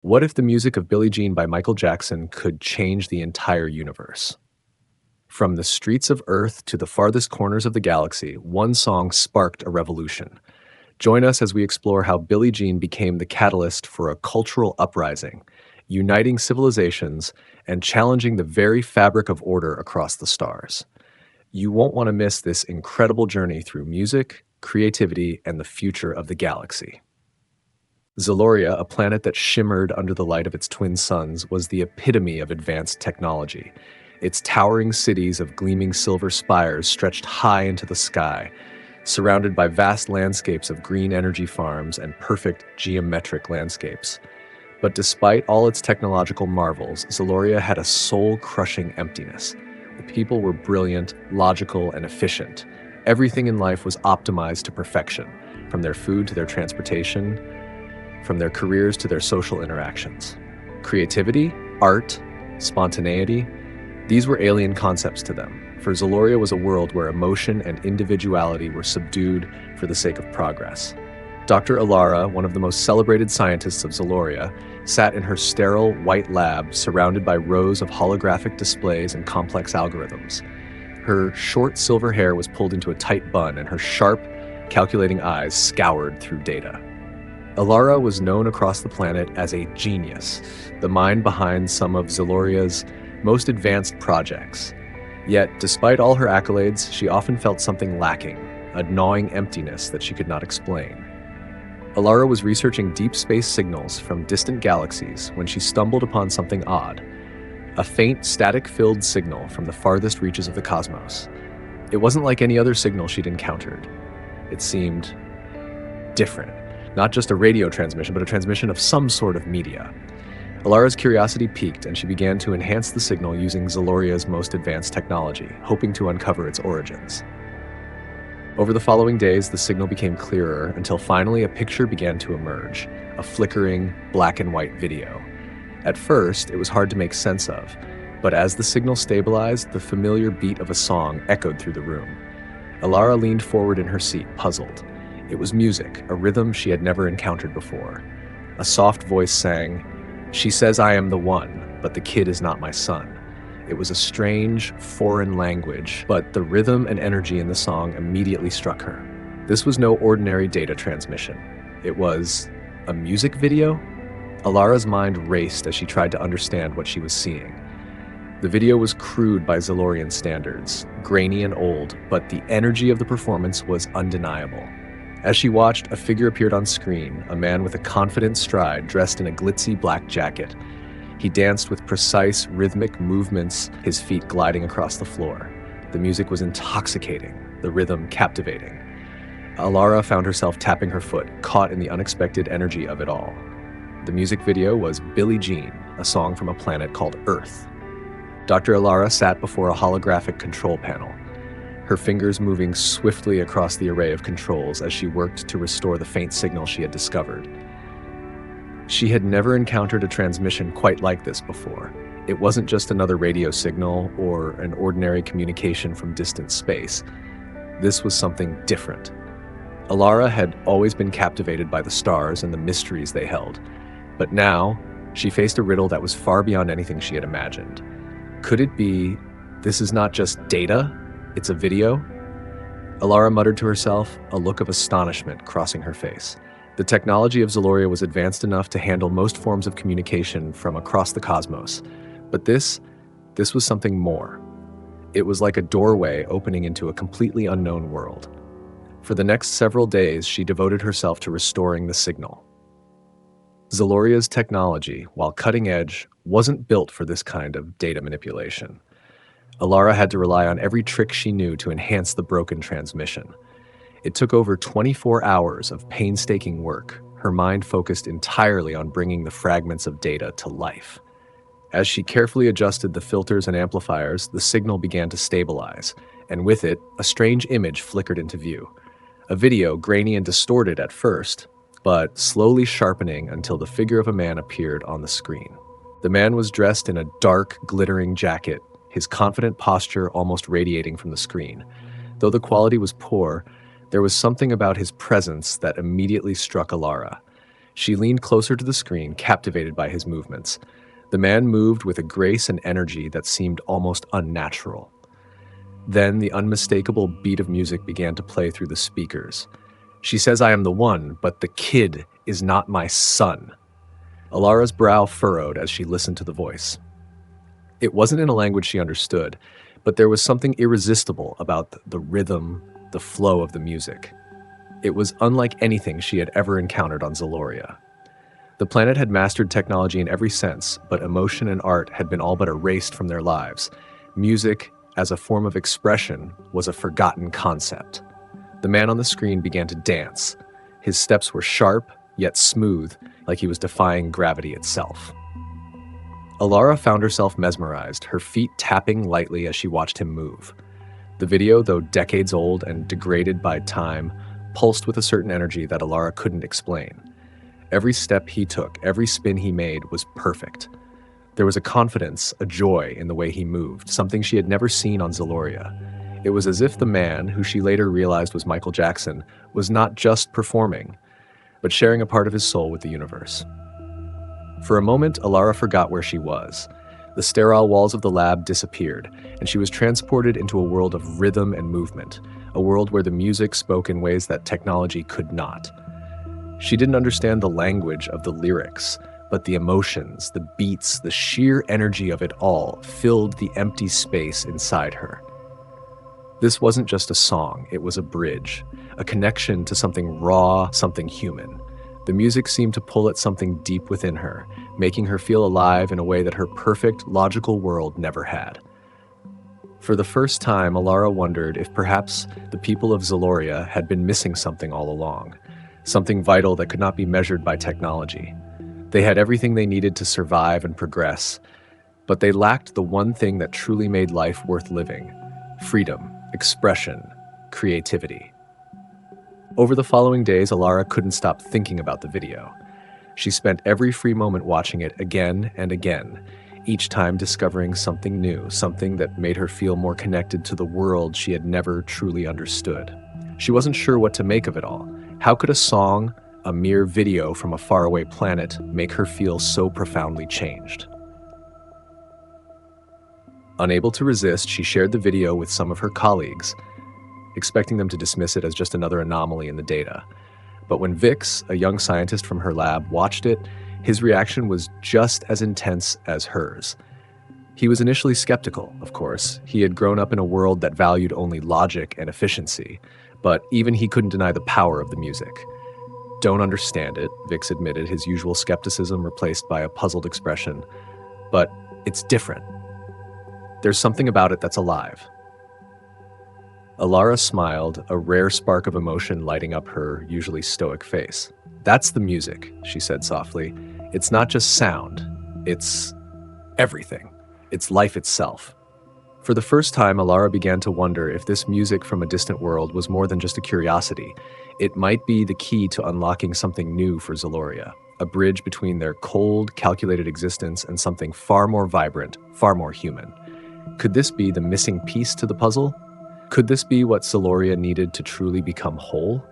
What if the music of Billie Jean by Michael Jackson could change the entire universe? From the streets of Earth to the farthest corners of the galaxy, one song sparked a revolution. Join us as we explore how Billie Jean became the catalyst for a cultural uprising, uniting civilizations and challenging the very fabric of order across the stars. You won't want to miss this incredible journey through music, creativity, and the future of the galaxy. Zeloria, a planet that shimmered under the light of its twin suns, was the epitome of advanced technology. Its towering cities of gleaming silver spires stretched high into the sky, surrounded by vast landscapes of green energy farms and perfect geometric landscapes. But despite all its technological marvels, Zeloria had a soul-crushing emptiness. The people were brilliant, logical, and efficient. Everything in life was optimized to perfection, from their food to their transportation, from their careers to their social interactions. Creativity, art, spontaneity, these were alien concepts to them, for Zeloria was a world where emotion and individuality were subdued for the sake of progress. Dr. Alara, one of the most celebrated scientists of Zeloria, sat in her sterile, white lab surrounded by rows of holographic displays and complex algorithms. Her short silver hair was pulled into a tight bun, and her sharp, calculating eyes scoured through data. Alara was known across the planet as a genius, the mind behind some of Zeloria's most advanced projects. Yet, despite all her accolades, she often felt something lacking, a gnawing emptiness that she could not explain. Alara was researching deep space signals from distant galaxies when she stumbled upon something odd, a faint, static-filled signal from the farthest reaches of the cosmos. It wasn't like any other signal she'd encountered. It seemed different. Not just a radio transmission, but a transmission of some sort of media. Alara's curiosity piqued, and she began to enhance the signal using Zeloria's most advanced technology, hoping to uncover its origins. Over the following days, the signal became clearer until finally a picture began to emerge, a flickering, black and white video. At first, it was hard to make sense of, but as the signal stabilized, the familiar beat of a song echoed through the room. Alara leaned forward in her seat, puzzled. It was music, a rhythm she had never encountered before. A soft voice sang, "She says I am the one, but the kid is not my son." It was a strange, foreign language, but the rhythm and energy in the song immediately struck her. This was no ordinary data transmission. It was a music video? Alara's mind raced as she tried to understand what she was seeing. The video was crude by Zelorian standards, grainy and old, but the energy of the performance was undeniable. As she watched, a figure appeared on screen, a man with a confident stride dressed in a glitzy black jacket. He danced with precise, rhythmic movements, his feet gliding across the floor. The music was intoxicating, the rhythm captivating. Alara found herself tapping her foot, caught in the unexpected energy of it all. The music video was Billie Jean, a song from a planet called Earth. Dr. Alara sat before a holographic control panel, her fingers moving swiftly across the array of controls as she worked to restore the faint signal she had discovered. She had never encountered a transmission quite like this before. It wasn't just another radio signal or an ordinary communication from distant space. This was something different. Alara had always been captivated by the stars and the mysteries they held, but now she faced a riddle that was far beyond anything she had imagined. Could it be, this is not just data? It's a video? Alara muttered to herself, a look of astonishment crossing her face. The technology of Zeloria was advanced enough to handle most forms of communication from across the cosmos. But this was something more. It was like a doorway opening into a completely unknown world. For the next several days, she devoted herself to restoring the signal. Zeloria's technology, while cutting edge, wasn't built for this kind of data manipulation. Alara had to rely on every trick she knew to enhance the broken transmission. It took over 24 hours of painstaking work, her mind focused entirely on bringing the fragments of data to life. As she carefully adjusted the filters and amplifiers, the signal began to stabilize, and with it, a strange image flickered into view. A video, grainy and distorted at first, but slowly sharpening until the figure of a man appeared on the screen. The man was dressed in a dark, glittering jacket, his confident posture almost radiating from the screen. Though the quality was poor, there was something about his presence that immediately struck Alara. She leaned closer to the screen, captivated by his movements. The man moved with a grace and energy that seemed almost unnatural. Then the unmistakable beat of music began to play through the speakers. She says I am the one, but the kid is not my son. Alara's brow furrowed as she listened to the voice. It wasn't in a language she understood, but there was something irresistible about the rhythm, the flow of the music. It was unlike anything she had ever encountered on Zaloria. The planet had mastered technology in every sense, but emotion and art had been all but erased from their lives. Music, as a form of expression, was a forgotten concept. The man on the screen began to dance. His steps were sharp, yet smooth, like he was defying gravity itself. Alara found herself mesmerized, her feet tapping lightly as she watched him move. The video, though decades old and degraded by time, pulsed with a certain energy that Alara couldn't explain. Every step he took, every spin he made was perfect. There was a confidence, a joy in the way he moved, something she had never seen on Zaloria. It was as if the man, who she later realized was Michael Jackson, was not just performing, but sharing a part of his soul with the universe. For a moment, Alara forgot where she was. The sterile walls of the lab disappeared, and she was transported into a world of rhythm and movement, a world where the music spoke in ways that technology could not. She didn't understand the language of the lyrics, but the emotions, the beats, the sheer energy of it all filled the empty space inside her. This wasn't just a song, it was a bridge, a connection to something raw, something human. The music seemed to pull at something deep within her, making her feel alive in a way that her perfect, logical world never had. For the first time, Alara wondered if perhaps the people of Zaloria had been missing something all along, something vital that could not be measured by technology. They had everything they needed to survive and progress, but they lacked the one thing that truly made life worth living: freedom, expression, creativity. Over the following days, Alara couldn't stop thinking about the video. She spent every free moment watching it again and again, each time discovering something new, something that made her feel more connected to the world she had never truly understood. She wasn't sure what to make of it all. How could a song, a mere video from a faraway planet, make her feel so profoundly changed? Unable to resist, she shared the video with some of her colleagues, expecting them to dismiss it as just another anomaly in the data. But when Vix, a young scientist from her lab, watched it, his reaction was just as intense as hers. He was initially skeptical, of course. He had grown up in a world that valued only logic and efficiency, but even he couldn't deny the power of the music. Don't understand it, Vix admitted, his usual skepticism replaced by a puzzled expression. But it's different. There's something about it that's alive. Alara smiled, a rare spark of emotion lighting up her usually stoic face. That's the music, she said softly. It's not just sound. It's everything. It's life itself. For the first time, Alara began to wonder if this music from a distant world was more than just a curiosity. It might be the key to unlocking something new for Zaloria, a bridge between their cold, calculated existence and something far more vibrant, far more human. Could this be the missing piece to the puzzle? Could this be what Zaloria needed to truly become whole?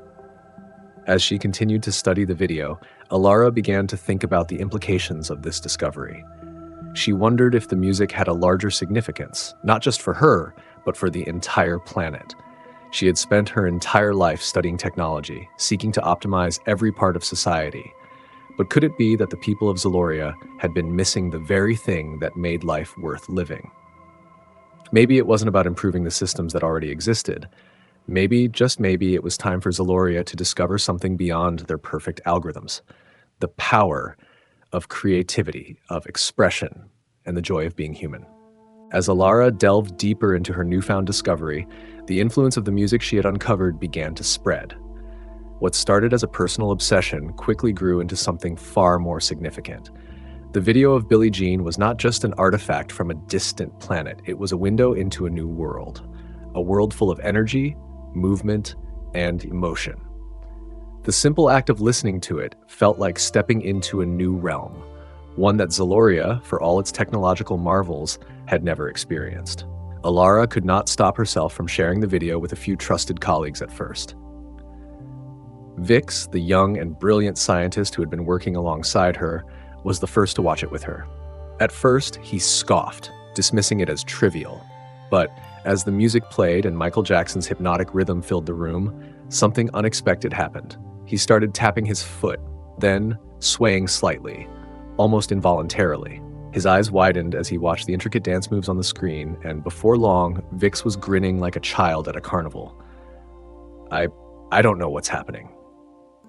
As she continued to study the video, Alara began to think about the implications of this discovery. She wondered if the music had a larger significance, not just for her, but for the entire planet. She had spent her entire life studying technology, seeking to optimize every part of society. But could it be that the people of Zaloria had been missing the very thing that made life worth living? Maybe it wasn't about improving the systems that already existed. Maybe, just maybe, it was time for Zaloria to discover something beyond their perfect algorithms. The power of creativity, of expression, and the joy of being human. As Alara delved deeper into her newfound discovery, the influence of the music she had uncovered began to spread. What started as a personal obsession quickly grew into something far more significant. The video of Billie Jean was not just an artifact from a distant planet, it was a window into a new world. A world full of energy, movement, and emotion. The simple act of listening to it felt like stepping into a new realm, one that Zaloria, for all its technological marvels, had never experienced. Alara could not stop herself from sharing the video with a few trusted colleagues at first. Vix, the young and brilliant scientist who had been working alongside her, was the first to watch it with her. At first, he scoffed, dismissing it as trivial. But as the music played and Michael Jackson's hypnotic rhythm filled the room, something unexpected happened. He started tapping his foot, then swaying slightly, almost involuntarily. His eyes widened as he watched the intricate dance moves on the screen, and before long, Vix was grinning like a child at a carnival. I don't know what's happening,"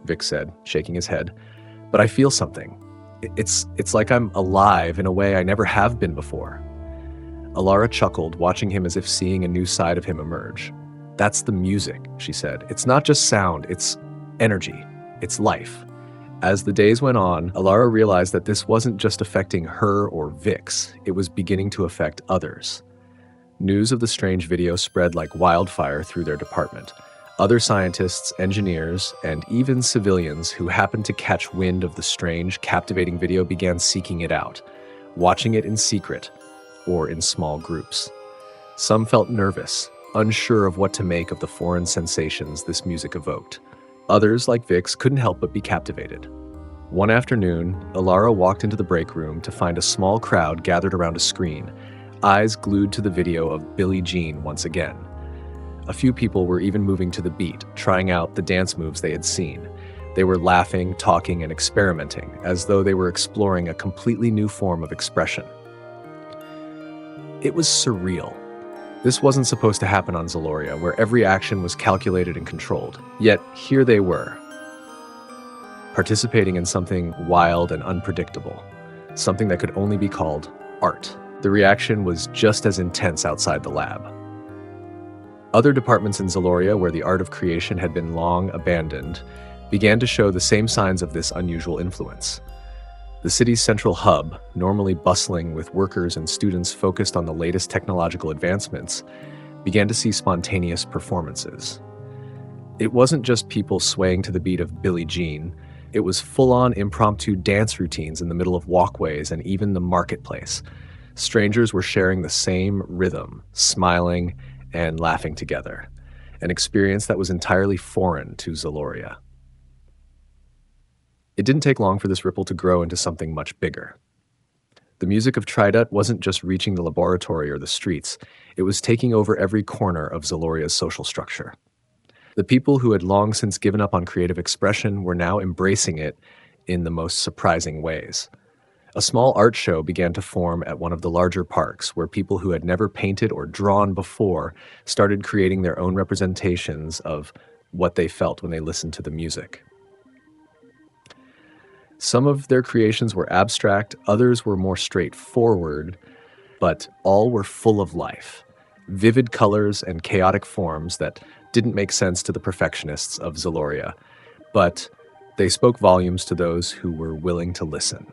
Vix said, shaking his head, "but I feel something. It's like I'm alive in a way I never have been before." Alara chuckled, watching him as if seeing a new side of him emerge. "That's the music," she said. "It's not just sound, it's energy. It's life." As the days went on, Alara realized that this wasn't just affecting her or Vix, it was beginning to affect others. News of the strange video spread like wildfire through their department. Other scientists, engineers, and even civilians who happened to catch wind of the strange, captivating video began seeking it out, watching it in secret or in small groups. Some felt nervous, unsure of what to make of the foreign sensations this music evoked. Others, like Vix, couldn't help but be captivated. One afternoon, Alara walked into the break room to find a small crowd gathered around a screen, eyes glued to the video of Billie Jean once again. A few people were even moving to the beat, trying out the dance moves they had seen. They were laughing, talking, and experimenting, as though they were exploring a completely new form of expression. It was surreal. This wasn't supposed to happen on Zaloria, where every action was calculated and controlled. Yet, here they were, participating in something wild and unpredictable, something that could only be called art. The reaction was just as intense outside the lab. Other departments in Zaloria, where the art of creation had been long abandoned, began to show the same signs of this unusual influence. The city's central hub, normally bustling with workers and students focused on the latest technological advancements, began to see spontaneous performances. It wasn't just people swaying to the beat of Billie Jean, it was full-on impromptu dance routines in the middle of walkways and even the marketplace. Strangers were sharing the same rhythm, smiling and laughing together, an experience that was entirely foreign to Zaloria. It didn't take long for this ripple to grow into something much bigger. The music of Trident wasn't just reaching the laboratory or the streets, it was taking over every corner of Zaloria's social structure. The people who had long since given up on creative expression were now embracing it in the most surprising ways. A small art show began to form at one of the larger parks, where people who had never painted or drawn before started creating their own representations of what they felt when they listened to the music. Some of their creations were abstract, others were more straightforward, but all were full of life, vivid colors and chaotic forms that didn't make sense to the perfectionists of Zaloria, but they spoke volumes to those who were willing to listen.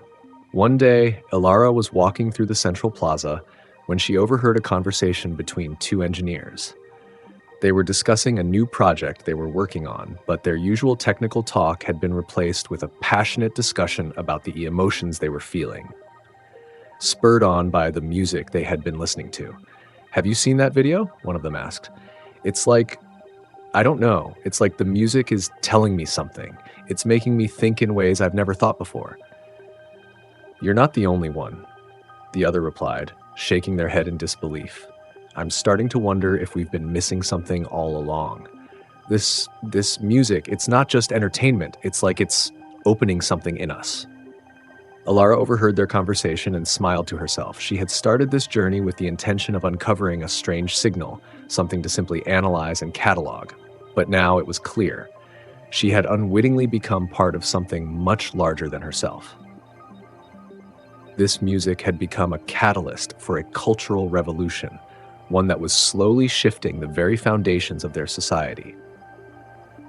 One day, Alara was walking through the central plaza when she overheard a conversation between two engineers. They were discussing a new project they were working on, but their usual technical talk had been replaced with a passionate discussion about the emotions they were feeling, spurred on by the music they had been listening to. "Have you seen that video?" one of them asked. "It's like, I don't know, it's like the music is telling me something. It's making me think in ways I've never thought before." "You're not the only one," the other replied, shaking their head in disbelief. "I'm starting to wonder if we've been missing something all along. This music, it's not just entertainment, it's like it's opening something in us." Alara overheard their conversation and smiled to herself. She had started this journey with the intention of uncovering a strange signal, something to simply analyze and catalog. But now it was clear. She had unwittingly become part of something much larger than herself. This music had become a catalyst for a cultural revolution, one that was slowly shifting the very foundations of their society.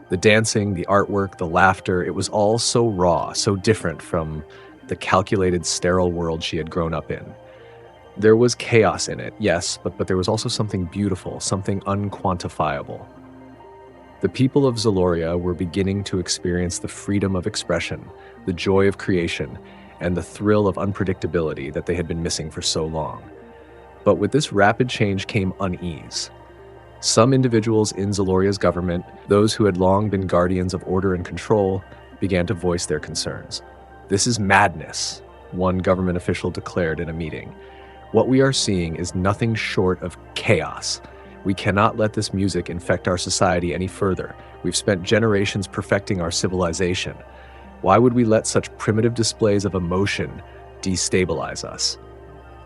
The dancing, the artwork, the laughter, it was all so raw, so different from the calculated, sterile world she had grown up in. There was chaos in it, yes, but there was also something beautiful, something unquantifiable. The people of Zaloria were beginning to experience the freedom of expression, the joy of creation, and the thrill of unpredictability that they had been missing for so long. But with this rapid change came unease. Some individuals in Zaloria's government, those who had long been guardians of order and control, began to voice their concerns. "This is madness," one government official declared in a meeting. "What we are seeing is nothing short of chaos. We cannot let this music infect our society any further. We've spent generations perfecting our civilization. Why would we let such primitive displays of emotion destabilize us?"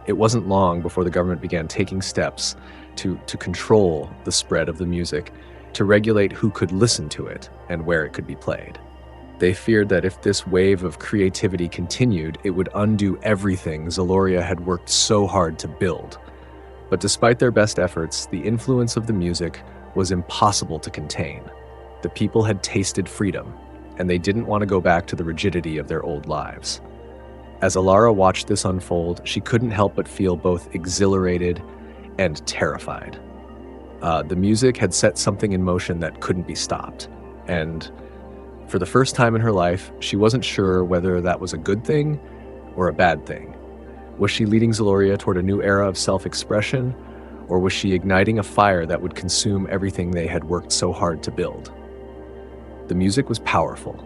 It wasn't long before the government began taking steps to control the spread of the music, to regulate who could listen to it and where it could be played. They feared that if this wave of creativity continued, it would undo everything Zaloria had worked so hard to build. But despite their best efforts, the influence of the music was impossible to contain. The people had tasted freedom, and they didn't want to go back to the rigidity of their old lives. As Alara watched this unfold, she couldn't help but feel both exhilarated and terrified. The music had set something in motion that couldn't be stopped, and for the first time in her life, she wasn't sure whether that was a good thing or a bad thing. Was she leading Zaloria toward a new era of self-expression, or was she igniting a fire that would consume everything they had worked so hard to build? The music was powerful.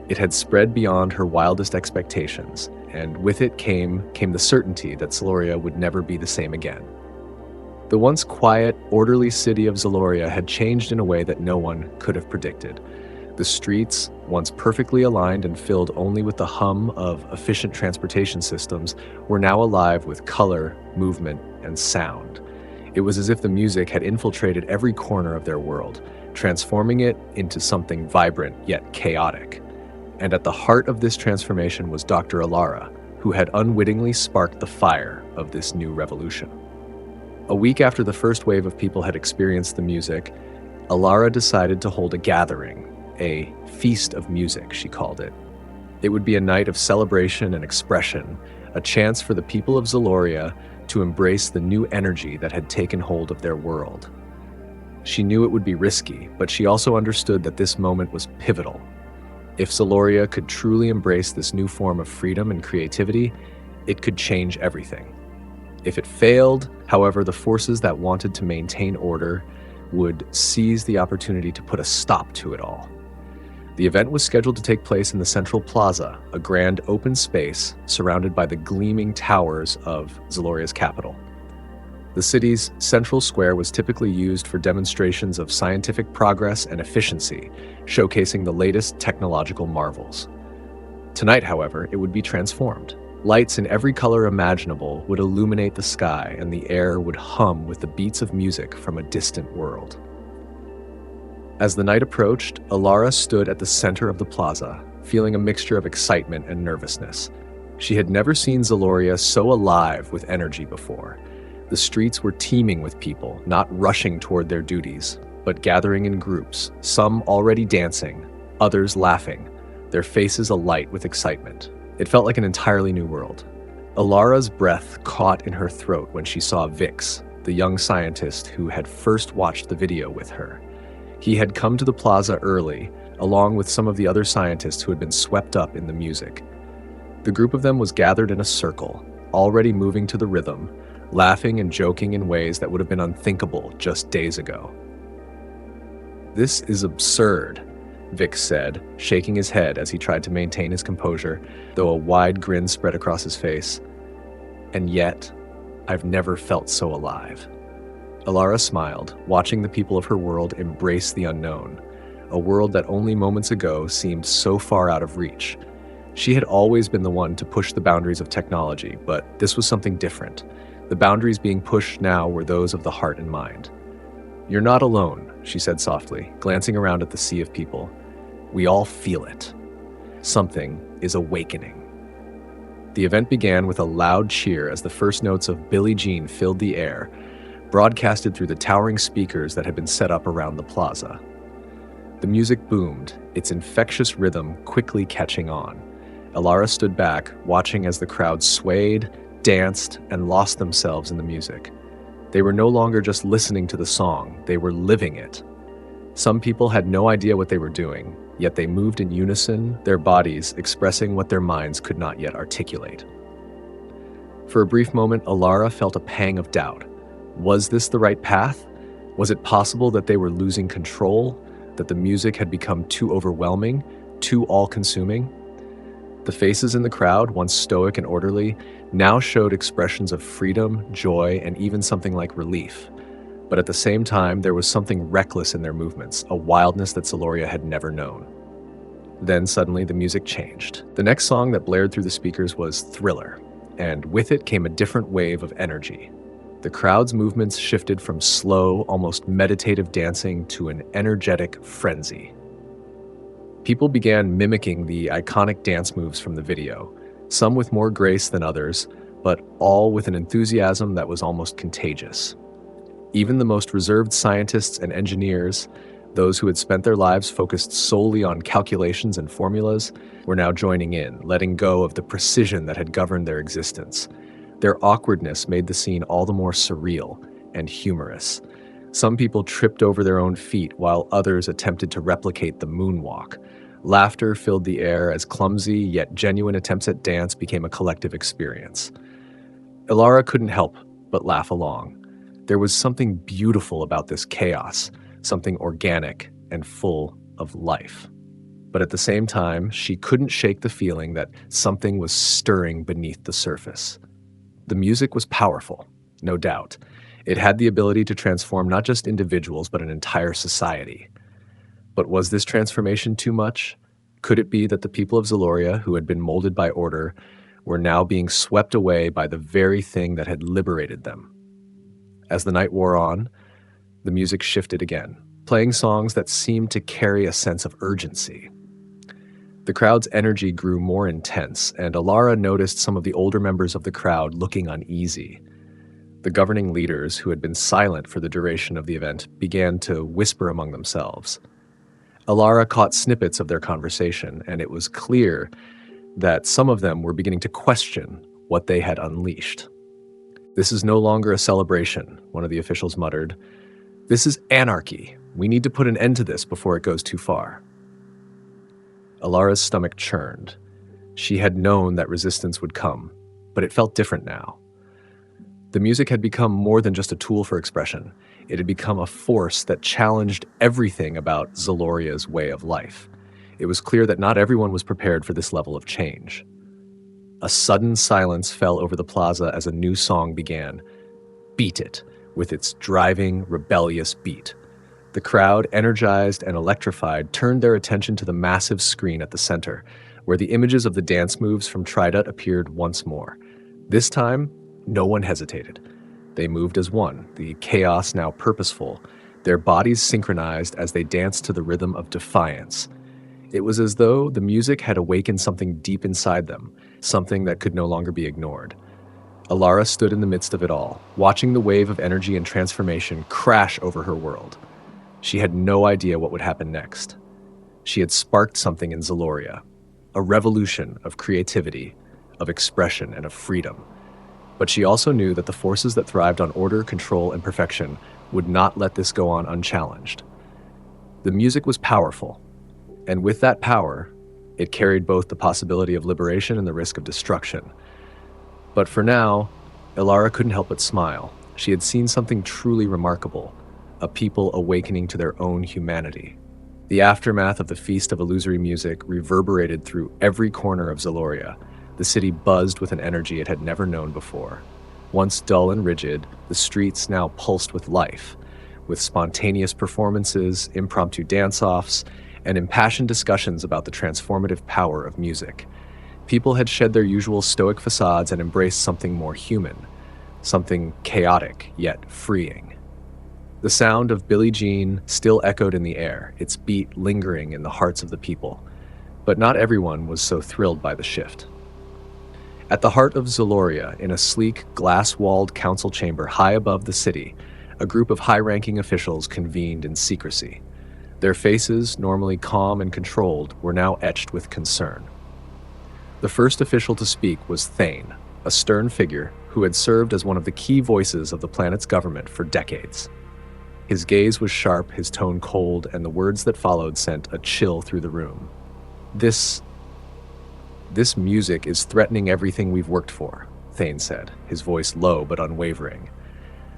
It had spread beyond her wildest expectations, and with it came the certainty that Zaloria would never be the same again. The once quiet, orderly city of Zaloria had changed in a way that no one could have predicted. The streets, once perfectly aligned and filled only with the hum of efficient transportation systems, were now alive with color, movement, and sound. It was as if the music had infiltrated every corner of their world, transforming it into something vibrant yet chaotic. And at the heart of this transformation was Dr. Alara, who had unwittingly sparked the fire of this new revolution. A week after the first wave of people had experienced the music, Alara decided to hold a gathering, a feast of music, she called it. It would be a night of celebration and expression, a chance for the people of Zaloria to embrace the new energy that had taken hold of their world. She knew it would be risky, but she also understood that this moment was pivotal. If Zaloria could truly embrace this new form of freedom and creativity, it could change everything. If it failed, however, the forces that wanted to maintain order would seize the opportunity to put a stop to it all. The event was scheduled to take place in the Central Plaza, a grand open space surrounded by the gleaming towers of Zaloria's capital. The city's central square was typically used for demonstrations of scientific progress and efficiency, showcasing the latest technological marvels. Tonight, however, it would be transformed. Lights in every color imaginable would illuminate the sky, and the air would hum with the beats of music from a distant world. As the night approached, Alara stood at the center of the plaza, feeling a mixture of excitement and nervousness. She had never seen Zaloria so alive with energy before. The streets were teeming with people, not rushing toward their duties, but gathering in groups, some already dancing, others laughing, their faces alight with excitement. It felt like an entirely new world. Alara's breath caught in her throat when she saw Vix, the young scientist who had first watched the video with her. He had come to the plaza early, along with some of the other scientists who had been swept up in the music. The group of them was gathered in a circle, already moving to the rhythm, laughing and joking in ways that would have been unthinkable just days ago. "This is absurd," Vix said, shaking his head as he tried to maintain his composure, though a wide grin spread across his face. "And yet, I've never felt so alive." Alara smiled, watching the people of her world embrace the unknown, a world that only moments ago seemed so far out of reach. She had always been the one to push the boundaries of technology, but this was something different. The boundaries being pushed now were those of the heart and mind. "You're not alone," she said softly, glancing around at the sea of people. "We all feel it. Something is awakening." The event began with a loud cheer as the first notes of Billie Jean filled the air, broadcasted through the towering speakers that had been set up around the plaza. The music boomed, its infectious rhythm quickly catching on. Alara stood back, watching as the crowd swayed, danced, and lost themselves in the music. They were no longer just listening to the song, they were living it. Some people had no idea what they were doing, yet they moved in unison, their bodies expressing what their minds could not yet articulate. For a brief moment, Alara felt a pang of doubt. Was this the right path? Was it possible that they were losing control, that the music had become too overwhelming, too all-consuming? The faces in the crowd, once stoic and orderly, now showed expressions of freedom, joy, and even something like relief. But at the same time, there was something reckless in their movements, a wildness that Zaloria had never known. Then suddenly the music changed. The next song that blared through the speakers was Thriller, and with it came a different wave of energy. The crowd's movements shifted from slow, almost meditative dancing to an energetic frenzy. People began mimicking the iconic dance moves from the video, some with more grace than others, but all with an enthusiasm that was almost contagious. Even the most reserved scientists and engineers, those who had spent their lives focused solely on calculations and formulas, were now joining in, letting go of the precision that had governed their existence. Their awkwardness made the scene all the more surreal and humorous. Some people tripped over their own feet while others attempted to replicate the moonwalk. Laughter filled the air as clumsy yet genuine attempts at dance became a collective experience. Ilara couldn't help but laugh along. There was something beautiful about this chaos, something organic and full of life. But at the same time, she couldn't shake the feeling that something was stirring beneath the surface. The music was powerful, no doubt. It had the ability to transform not just individuals, but an entire society. But was this transformation too much? Could it be that the people of Zaloria, who had been molded by order, were now being swept away by the very thing that had liberated them? As the night wore on, the music shifted again, playing songs that seemed to carry a sense of urgency. The crowd's energy grew more intense, and Ilara noticed some of the older members of the crowd looking uneasy. The governing leaders, who had been silent for the duration of the event, began to whisper among themselves. Ilara caught snippets of their conversation, and it was clear that some of them were beginning to question what they had unleashed. "This is no longer a celebration," one of the officials muttered. "This is anarchy. We need to put an end to this before it goes too far." Ilara's stomach churned. She had known that resistance would come, but it felt different now. The music had become more than just a tool for expression. It had become a force that challenged everything about Zaloria's way of life. It was clear that not everyone was prepared for this level of change. A sudden silence fell over the plaza as a new song began, "Beat It," with its driving, rebellious beat. The crowd, energized and electrified, turned their attention to the massive screen at the center, where the images of the dance moves from Trident appeared once more. This time, no one hesitated. They moved as one, the chaos now purposeful, their bodies synchronized as they danced to the rhythm of defiance. It was as though the music had awakened something deep inside them, something that could no longer be ignored. Ilara stood in the midst of it all, watching the wave of energy and transformation crash over her world. She had no idea what would happen next. She had sparked something in Zaloria, a revolution of creativity, of expression, and of freedom. But she also knew that the forces that thrived on order, control, and perfection would not let this go on unchallenged. The music was powerful, and with that power, it carried both the possibility of liberation and the risk of destruction. But for now, Ilara couldn't help but smile. She had seen something truly remarkable, a people awakening to their own humanity. The aftermath of the Feast of Illusory Music reverberated through every corner of Zaloria. The city buzzed with an energy it had never known before. Once dull and rigid, the streets now pulsed with life, with spontaneous performances, impromptu dance-offs, and impassioned discussions about the transformative power of music. People had shed their usual stoic facades and embraced something more human, something chaotic yet freeing. The sound of Billie Jean still echoed in the air, its beat lingering in the hearts of the people. But not everyone was so thrilled by the shift. At the heart of Zaloria, in a sleek, glass-walled council chamber high above the city, a group of high-ranking officials convened in secrecy. Their faces, normally calm and controlled, were now etched with concern. The first official to speak was Thane, a stern figure who had served as one of the key voices of the planet's government for decades. His gaze was sharp, his tone cold, and the words that followed sent a chill through the room. This music is threatening everything we've worked for," Thane said, his voice low but unwavering.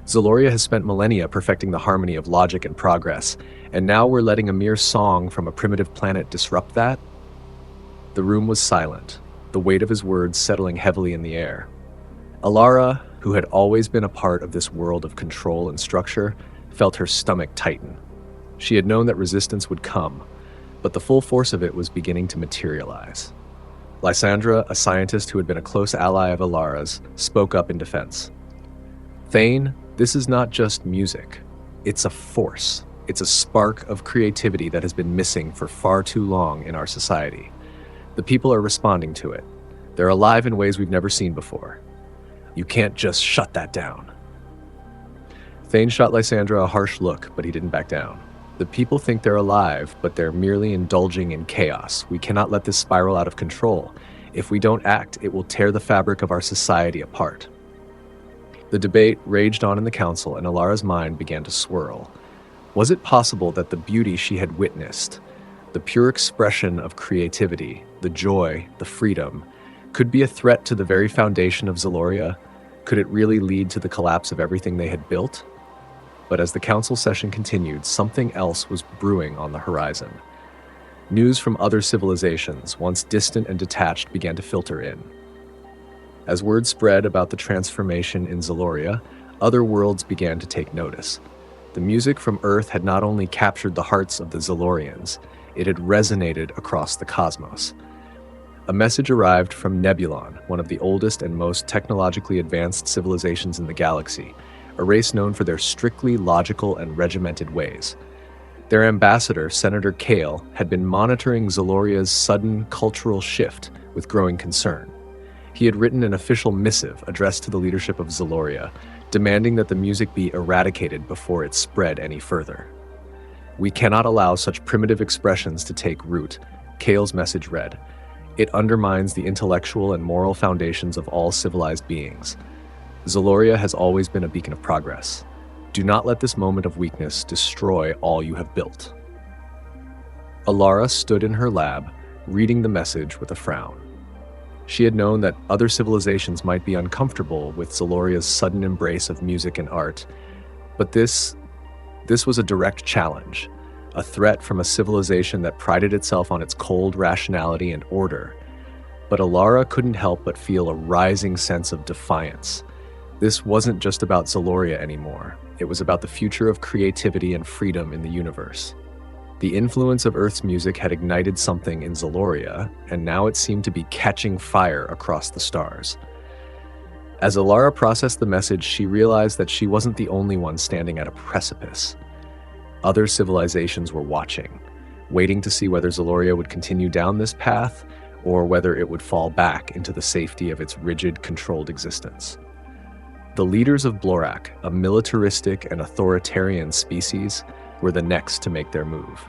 Zaloria has spent millennia perfecting the harmony of logic and progress, and now we're letting a mere song from a primitive planet disrupt that? The room was silent, the weight of his words settling heavily in the air. Alara, who had always been a part of this world of control and structure, felt her stomach tighten. She had known that resistance would come, but the full force of it was beginning to materialize. Lysandra, a scientist who had been a close ally of Alara's, spoke up in defense. Thane, this is not just music. It's a force. It's a spark of creativity that has been missing for far too long in our society. The people are responding to it. They're alive in ways we've never seen before. You can't just shut that down. Thane shot Lysandra a harsh look, but he didn't back down. The people think they're alive, but they're merely indulging in chaos. We cannot let this spiral out of control. If we don't act, it will tear the fabric of our society apart. The debate raged on in the council, and Alara's mind began to swirl. Was it possible that the beauty she had witnessed, the pure expression of creativity, the joy, the freedom, could be a threat to the very foundation of Zaloria? Could it really lead to the collapse of everything they had built? But as the council session continued, something else was brewing on the horizon. News from other civilizations, once distant and detached, began to filter in. As word spread about the transformation in Zaloria, other worlds began to take notice. The music from Earth had not only captured the hearts of the Zalorians, it had resonated across the cosmos. A message arrived from Nebulon, one of the oldest and most technologically advanced civilizations in the galaxy, a race known for their strictly logical and regimented ways. Their ambassador, Senator Kale, had been monitoring Zaloria's sudden cultural shift with growing concern. He had written an official missive addressed to the leadership of Zaloria, demanding that the music be eradicated before it spread any further. "We cannot allow such primitive expressions to take root," Kale's message read. "It undermines the intellectual and moral foundations of all civilized beings. Zaloria has always been a beacon of progress. Do not let this moment of weakness destroy all you have built." Alara stood in her lab, reading the message with a frown. She had known that other civilizations might be uncomfortable with Zaloria's sudden embrace of music and art, but this was a direct challenge, a threat from a civilization that prided itself on its cold rationality and order. But Alara couldn't help but feel a rising sense of defiance. This wasn't just about Zaloria anymore. It was about the future of creativity and freedom in the universe. The influence of Earth's music had ignited something in Zaloria, and now it seemed to be catching fire across the stars. As Alara processed the message, she realized that she wasn't the only one standing at a precipice. Other civilizations were watching, waiting to see whether Zaloria would continue down this path or whether it would fall back into the safety of its rigid, controlled existence. The leaders of Blorak, a militaristic and authoritarian species, were the next to make their move.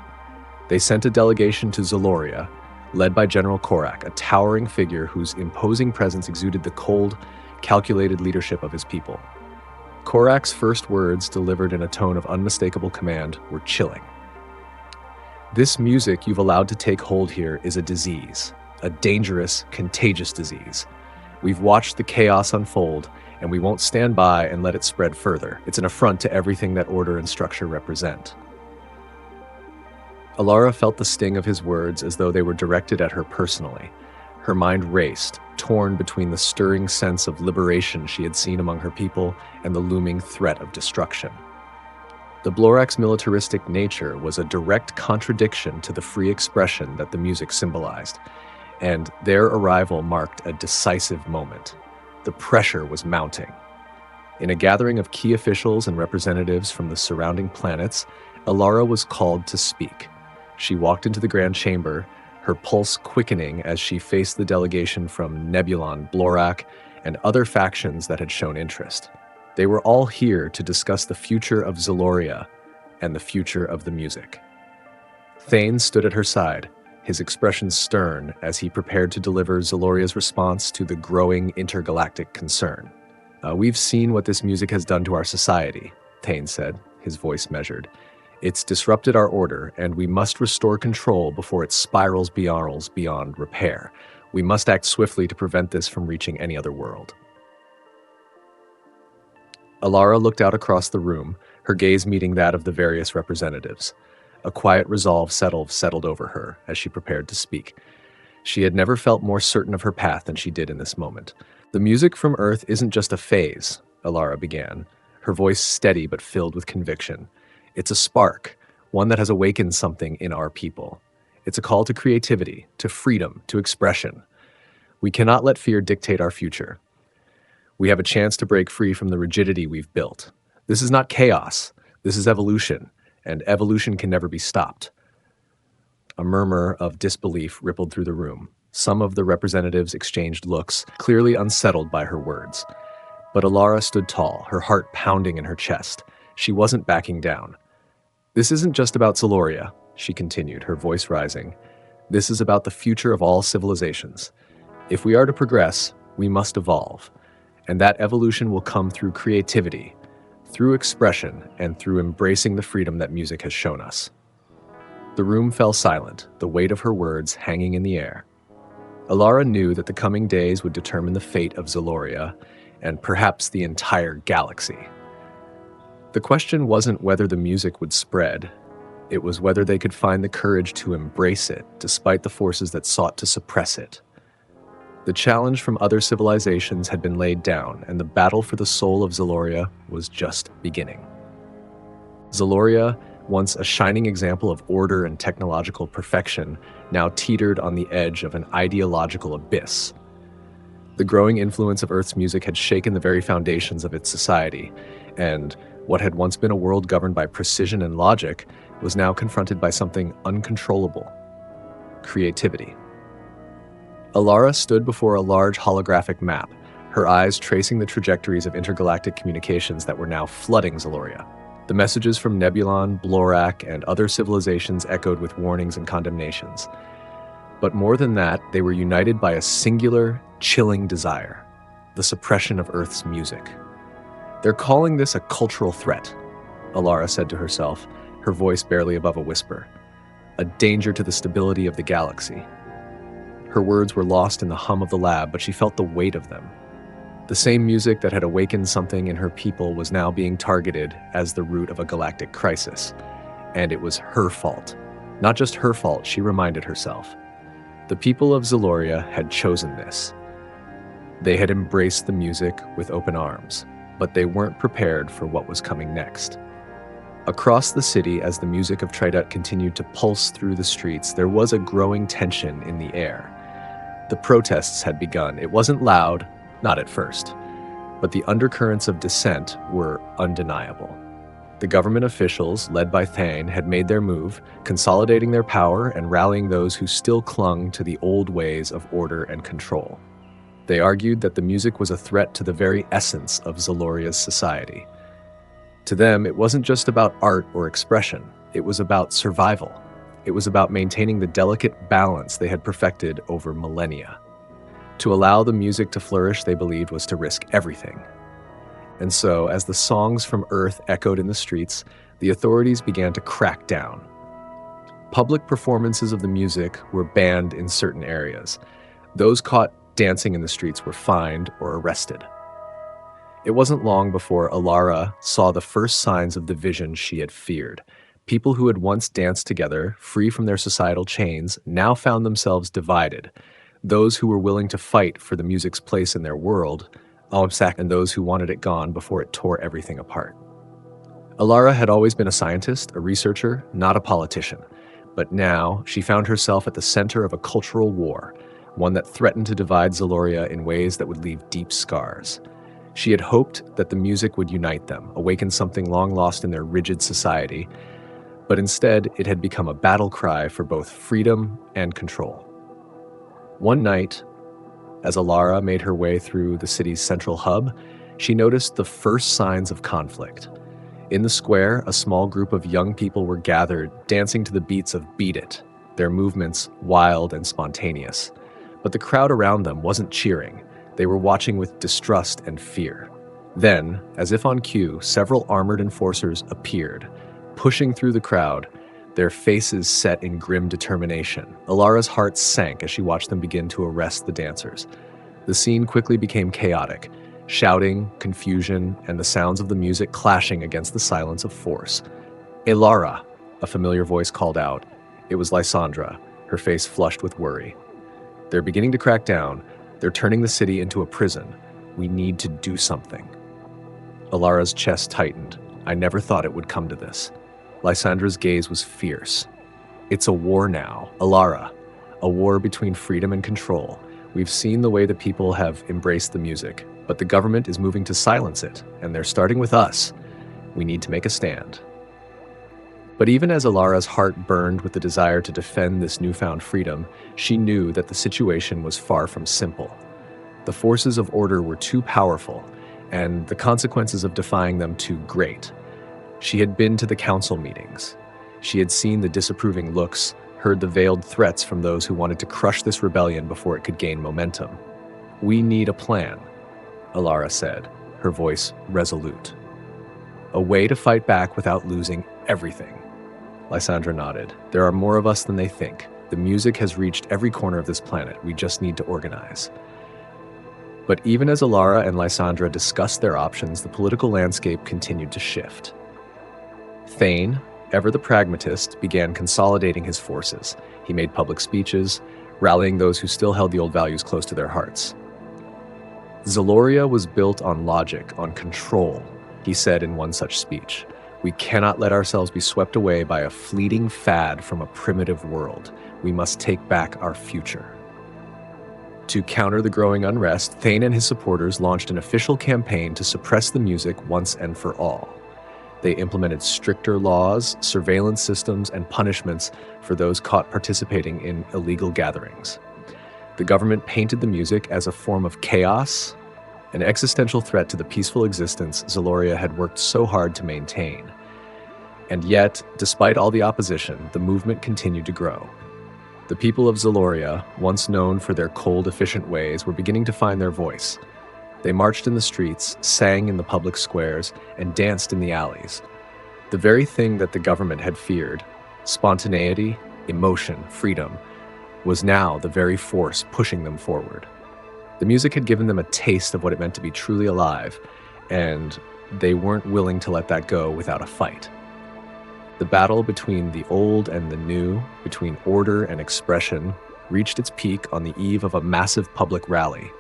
They sent a delegation to Zaloria, led by General Korak, a towering figure whose imposing presence exuded the cold, calculated leadership of his people. Korak's first words, delivered in a tone of unmistakable command, were chilling. "This music you've allowed to take hold here is a disease, a dangerous, contagious disease. We've watched the chaos unfold, and we won't stand by and let it spread further. It's an affront to everything that order and structure represent." Alara felt the sting of his words as though they were directed at her personally. Her mind raced, torn between the stirring sense of liberation she had seen among her people and the looming threat of destruction. The Blorak's militaristic nature was a direct contradiction to the free expression that the music symbolized, and their arrival marked a decisive moment. The pressure was mounting. In a gathering of key officials and representatives from the surrounding planets, Alara was called to speak. She walked into the grand chamber, her pulse quickening as she faced the delegation from Nebulon, Blorak, and other factions that had shown interest. They were all here to discuss the future of Zaloria and the future of the music. Thane stood at her side, his expression stern as he prepared to deliver Zaloria's response to the growing intergalactic concern. "We've seen what this music has done to our society," Thane said, his voice measured. "It's disrupted our order, and we must restore control before it spirals beyond repair. We must act swiftly to prevent this from reaching any other world." Alara looked out across the room, her gaze meeting that of the various representatives. A quiet resolve settled over her as she prepared to speak. She had never felt more certain of her path than she did in this moment. The music from Earth isn't just a phase, Alara began, her voice steady but filled with conviction. It's a spark, one that has awakened something in our people. It's a call to creativity, to freedom, to expression. We cannot let fear dictate our future. We have a chance to break free from the rigidity we've built. This is not chaos. This is evolution, and evolution can never be stopped. A murmur of disbelief rippled through the room. Some of the representatives exchanged looks, clearly unsettled by her words. But Alara stood tall, her heart pounding in her chest. She wasn't backing down. This isn't just about Zaloria, she continued, her voice rising. This is about the future of all civilizations. If we are to progress, we must evolve. And that evolution will come through creativity, through expression, and through embracing the freedom that music has shown us. The room fell silent, the weight of her words hanging in the air. Alara knew that the coming days would determine the fate of Zaloria, and perhaps the entire galaxy. The question wasn't whether the music would spread. It was whether they could find the courage to embrace it, despite the forces that sought to suppress it. The challenge from other civilizations had been laid down, and the battle for the soul of Zaloria was just beginning. Zaloria, once a shining example of order and technological perfection, now teetered on the edge of an ideological abyss. The growing influence of Earth's music had shaken the very foundations of its society, and what had once been a world governed by precision and logic was now confronted by something uncontrollable: creativity. Alara stood before a large holographic map, her eyes tracing the trajectories of intergalactic communications that were now flooding Zaloria. The messages from Nebulon, Blorak, and other civilizations echoed with warnings and condemnations. But more than that, they were united by a singular, chilling desire: the suppression of Earth's music. They're calling this a cultural threat, Alara said to herself, her voice barely above a whisper. A danger to the stability of the galaxy. Her words were lost in the hum of the lab, but she felt the weight of them. The same music that had awakened something in her people was now being targeted as the root of a galactic crisis. And it was her fault. Not just her fault, she reminded herself. The people of Zaloria had chosen this. They had embraced the music with open arms, but they weren't prepared for what was coming next. Across the city, as the music of Trident continued to pulse through the streets, there was a growing tension in the air. The protests had begun. It wasn't loud, not at first, but the undercurrents of dissent were undeniable. The government officials, led by Thane, had made their move, consolidating their power and rallying those who still clung to the old ways of order and control. They argued that the music was a threat to the very essence of Zaloria's society. To them, it wasn't just about art or expression. It was about survival. It was about maintaining the delicate balance they had perfected over millennia. To allow the music to flourish, they believed, was to risk everything. And so, as the songs from Earth echoed in the streets, the authorities began to crack down. Public performances of the music were banned in certain areas. Those caught dancing in the streets were fined or arrested. It wasn't long before Alara saw the first signs of the vision she had feared. People who had once danced together, free from their societal chains, now found themselves divided. Those who were willing to fight for the music's place in their world, and those who wanted it gone before it tore everything apart. Alara had always been a scientist, a researcher, not a politician. But now she found herself at the center of a cultural war, one that threatened to divide Zaloria in ways that would leave deep scars. She had hoped that the music would unite them, awaken something long lost in their rigid society, but instead it had become a battle cry for both freedom and control. One night, as Alara made her way through the city's central hub, she noticed the first signs of conflict. In the square, a small group of young people were gathered, dancing to the beats of Beat It, their movements wild and spontaneous. But the crowd around them wasn't cheering. They were watching with distrust and fear. Then, as if on cue, several armored enforcers appeared, pushing through the crowd, their faces set in grim determination. Alara's heart sank as she watched them begin to arrest the dancers. The scene quickly became chaotic. shouting, confusion, and the sounds of the music clashing against the silence of force. "Elara," a familiar voice called out. It was Lysandra, her face flushed with worry. "They're beginning to crack down. They're turning the city into a prison. We need to do something." Alara's chest tightened. I never thought it would come to this. Lysandra's gaze was fierce. "It's a war now, Alara. A war between freedom and control. We've seen the way the people have embraced the music, but the government is moving to silence it, and they're starting with us. We need to make a stand." But even as Alara's heart burned with the desire to defend this newfound freedom, she knew that the situation was far from simple. The forces of order were too powerful, and the consequences of defying them too great. She had been to the council meetings. She had seen the disapproving looks, heard the veiled threats from those who wanted to crush this rebellion before it could gain momentum. "We need a plan," Alara said, her voice resolute. "A way to fight back without losing everything." Lysandra nodded. "There are more of us than they think. The music has reached every corner of this planet. We just need to organize." But even as Alara and Lysandra discussed their options, the political landscape continued to shift. Thane, ever the pragmatist, began consolidating his forces. He made public speeches, rallying those who still held the old values close to their hearts. "Zaloria was built on logic, on control," he said in one such speech. "We cannot let ourselves be swept away by a fleeting fad from a primitive world. We must take back our future." To counter the growing unrest, Thane and his supporters launched an official campaign to suppress the music once and for all. They implemented stricter laws, surveillance systems, and punishments for those caught participating in illegal gatherings. The government painted the music as a form of chaos, an existential threat to the peaceful existence Zaloria had worked so hard to maintain. And yet, despite all the opposition, the movement continued to grow. The people of Zaloria, once known for their cold, efficient ways, were beginning to find their voice. They marched in the streets, sang in the public squares, and danced in the alleys. The very thing that the government had feared, spontaneity, emotion, freedom, was now the very force pushing them forward. The music had given them a taste of what it meant to be truly alive, and they weren't willing to let that go without a fight. The battle between the old and the new, between order and expression, reached its peak on the eve of a massive public rally.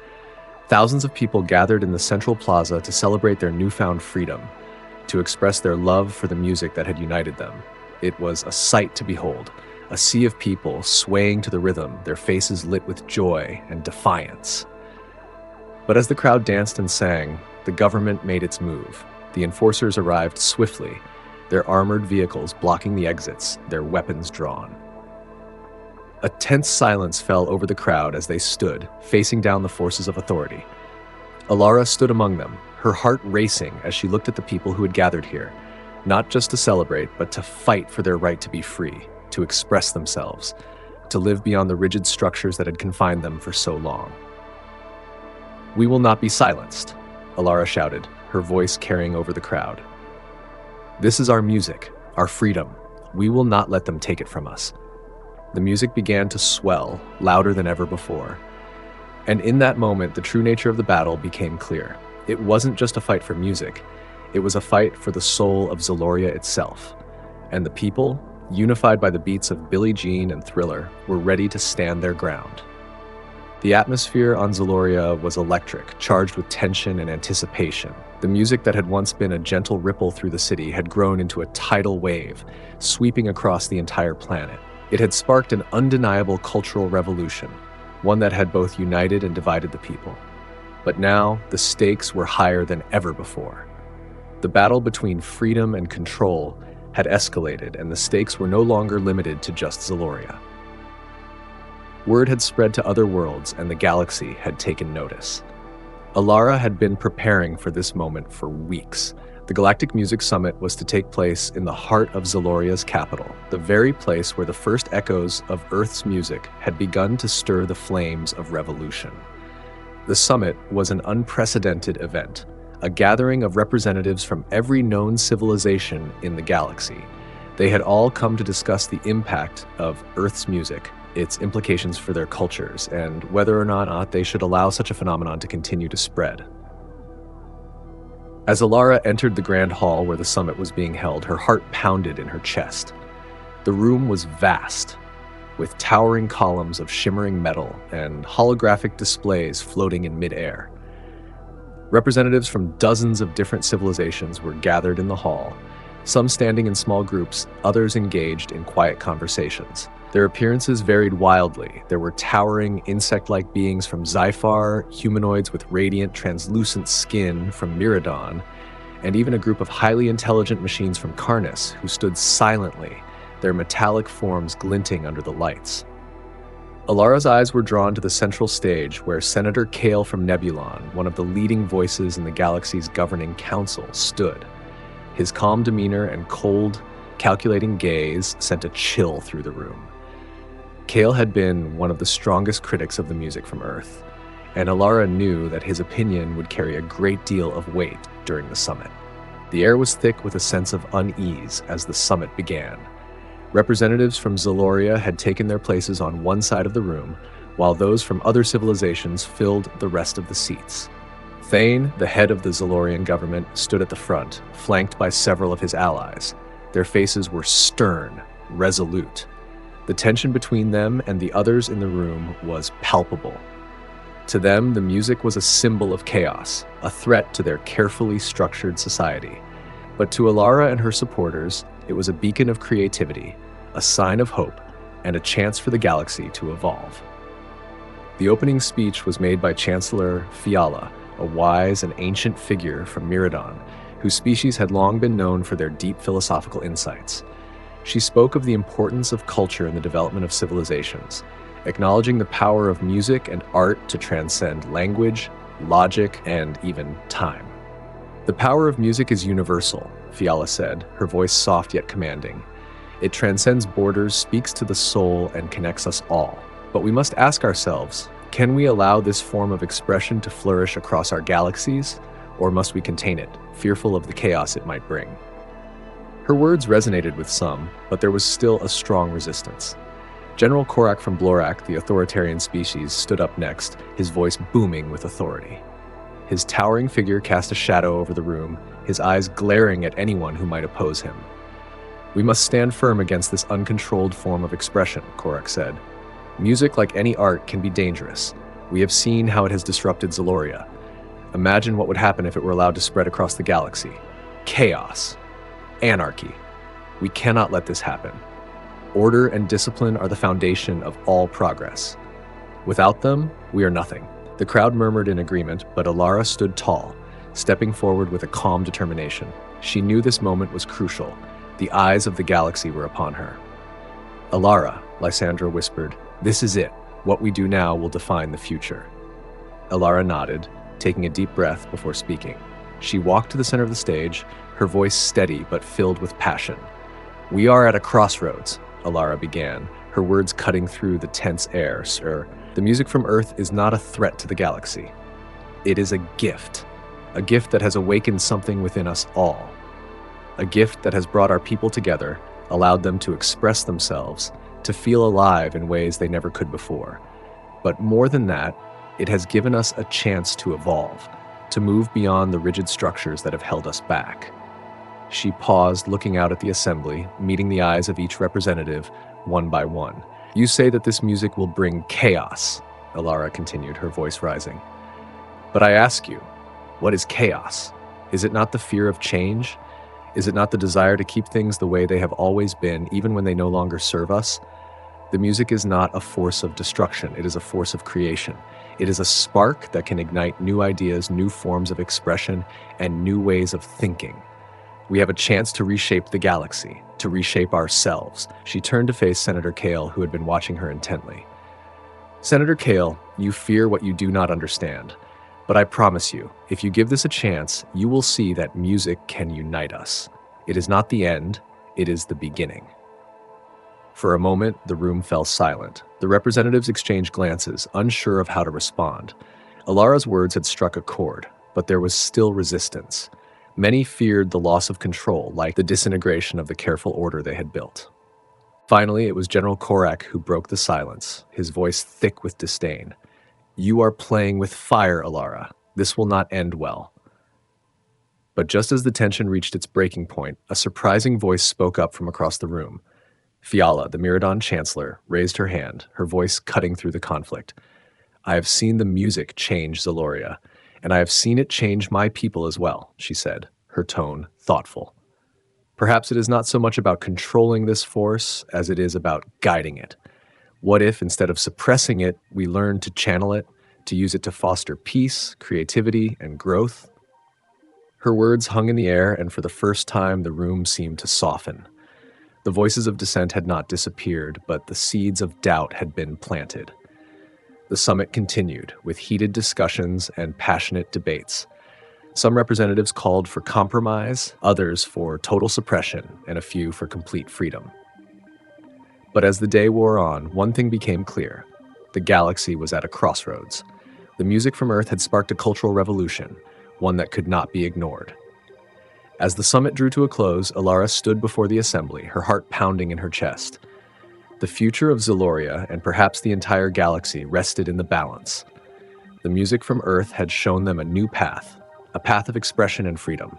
Thousands of people gathered in the central plaza to celebrate their newfound freedom, to express their love for the music that had united them. It was a sight to behold, a sea of people swaying to the rhythm, their faces lit with joy and defiance. But as the crowd danced and sang, the government made its move. The enforcers arrived swiftly, their armored vehicles blocking the exits, their weapons drawn. A tense silence fell over the crowd as they stood, facing down the forces of authority. Alara stood among them, her heart racing as she looked at the people who had gathered here, not just to celebrate, but to fight for their right to be free, to express themselves, to live beyond the rigid structures that had confined them for so long. "We will not be silenced," Alara shouted, her voice carrying over the crowd. "This is our music, our freedom. We will not let them take it from us." The music began to swell, louder than ever before. And in that moment, the true nature of the battle became clear. It wasn't just a fight for music. It was a fight for the soul of Zaloria itself. And the people, unified by the beats of Billie Jean and Thriller, were ready to stand their ground. The atmosphere on Zaloria was electric, charged with tension and anticipation. The music that had once been a gentle ripple through the city had grown into a tidal wave, sweeping across the entire planet. It had sparked an undeniable cultural revolution, one that had both united and divided the people. But now, the stakes were higher than ever before. The battle between freedom and control had escalated, and the stakes were no longer limited to just Zaloria. Word had spread to other worlds, and the galaxy had taken notice. Alara had been preparing for this moment for weeks. The Galactic Music Summit was to take place in the heart of Zaloria's capital, the very place where the first echoes of Earth's music had begun to stir the flames of revolution. The summit was an unprecedented event, a gathering of representatives from every known civilization in the galaxy. They had all come to discuss the impact of Earth's music, its implications for their cultures, and whether or not they should allow such a phenomenon to continue to spread. As Alara entered the grand hall where the summit was being held, her heart pounded in her chest. The room was vast, with towering columns of shimmering metal and holographic displays floating in midair. Representatives from dozens of different civilizations were gathered in the hall, some standing in small groups, others engaged in quiet conversations. Their appearances varied wildly. There were towering, insect-like beings from Sci-Fi, humanoids with radiant, translucent skin from Miradon, and even a group of highly intelligent machines from Karnas who stood silently, their metallic forms glinting under the lights. Alara's eyes were drawn to the central stage where Senator Kale from Nebulon, one of the leading voices in the galaxy's governing council, stood. His calm demeanor and cold, calculating gaze sent a chill through the room. Kale had been one of the strongest critics of the music from Earth, and Alara knew that his opinion would carry a great deal of weight during the summit. The air was thick with a sense of unease as the summit began. Representatives from Zaloria had taken their places on one side of the room, while those from other civilizations filled the rest of the seats. Thane, the head of the Zalorian government, stood at the front, flanked by several of his allies. Their faces were stern, resolute. The tension between them and the others in the room was palpable. To them, the music was a symbol of chaos, a threat to their carefully structured society. But to Alara and her supporters, it was a beacon of creativity, a sign of hope, and a chance for the galaxy to evolve. The opening speech was made by Chancellor Fiala, a wise and ancient figure from Miradon, whose species had long been known for their deep philosophical insights. She spoke of the importance of culture in the development of civilizations, acknowledging the power of music and art to transcend language, logic, and even time. "The power of music is universal," Fiala said, her voice soft yet commanding. "It transcends borders, speaks to the soul, and connects us all. But we must ask ourselves, can we allow this form of expression to flourish across our galaxies, or must we contain it, fearful of the chaos it might bring?" Her words resonated with some, but there was still a strong resistance. General Korak from Blorak, the authoritarian species, stood up next, his voice booming with authority. His towering figure cast a shadow over the room, his eyes glaring at anyone who might oppose him. "We must stand firm against this uncontrolled form of expression," Korak said. "Music, like any art, can be dangerous. We have seen how it has disrupted Zaloria. Imagine what would happen if it were allowed to spread across the galaxy. Chaos. Anarchy. We cannot let this happen. Order and discipline are the foundation of all progress. Without them, we are nothing." The crowd murmured in agreement, but Alara stood tall, stepping forward with a calm determination. She knew this moment was crucial. The eyes of the galaxy were upon her. "Alara," Lysandra whispered, "this is it. What we do now will define the future." Alara nodded, taking a deep breath before speaking. She walked to the center of the stage, her voice steady but filled with passion. "We are at a crossroads," Alara began, her words cutting through the tense air. "Sir, the music from Earth is not a threat to the galaxy. It is a gift that has awakened something within us all. A gift that has brought our people together, allowed them to express themselves, to feel alive in ways they never could before. But more than that, it has given us a chance to evolve, to move beyond the rigid structures that have held us back." She paused, looking out at the assembly, meeting the eyes of each representative, one by one. "You say that this music will bring chaos," Alara continued, her voice rising. "But I ask you, what is chaos? Is it not the fear of change? Is it not the desire to keep things the way they have always been, even when they no longer serve us? The music is not a force of destruction, it is a force of creation. It is a spark that can ignite new ideas, new forms of expression, and new ways of thinking. We have a chance to reshape the galaxy, to reshape ourselves." She turned to face Senator Kale, who had been watching her intently. "Senator Kale, you fear what you do not understand. But I promise you, if you give this a chance, you will see that music can unite us. It is not the end, it is the beginning." For a moment, the room fell silent. The representatives exchanged glances, unsure of how to respond. Alara's words had struck a chord, but there was still resistance. Many feared the loss of control, like the disintegration of the careful order they had built. Finally, it was General Korak who broke the silence, his voice thick with disdain. "You are playing with fire, Alara. This will not end well." But just as the tension reached its breaking point, a surprising voice spoke up from across the room. Fiala, the Miradon chancellor, raised her hand, her voice cutting through the conflict. "I have seen the music change Zaloria, and I have seen it change my people as well," she said, her tone thoughtful. "Perhaps it is not so much about controlling this force as it is about guiding it. What if, instead of suppressing it, we learn to channel it, to use it to foster peace, creativity, and growth?" Her words hung in the air, and for the first time the room seemed to soften. The voices of dissent had not disappeared, but the seeds of doubt had been planted. The summit continued, with heated discussions and passionate debates. Some representatives called for compromise, others for total suppression, and a few for complete freedom. But as the day wore on, one thing became clear. The galaxy was at a crossroads. The music from Earth had sparked a cultural revolution, one that could not be ignored. As the summit drew to a close, Alara stood before the assembly, her heart pounding in her chest. The future of Zaloria, and perhaps the entire galaxy, rested in the balance. The music from Earth had shown them a new path, a path of expression and freedom.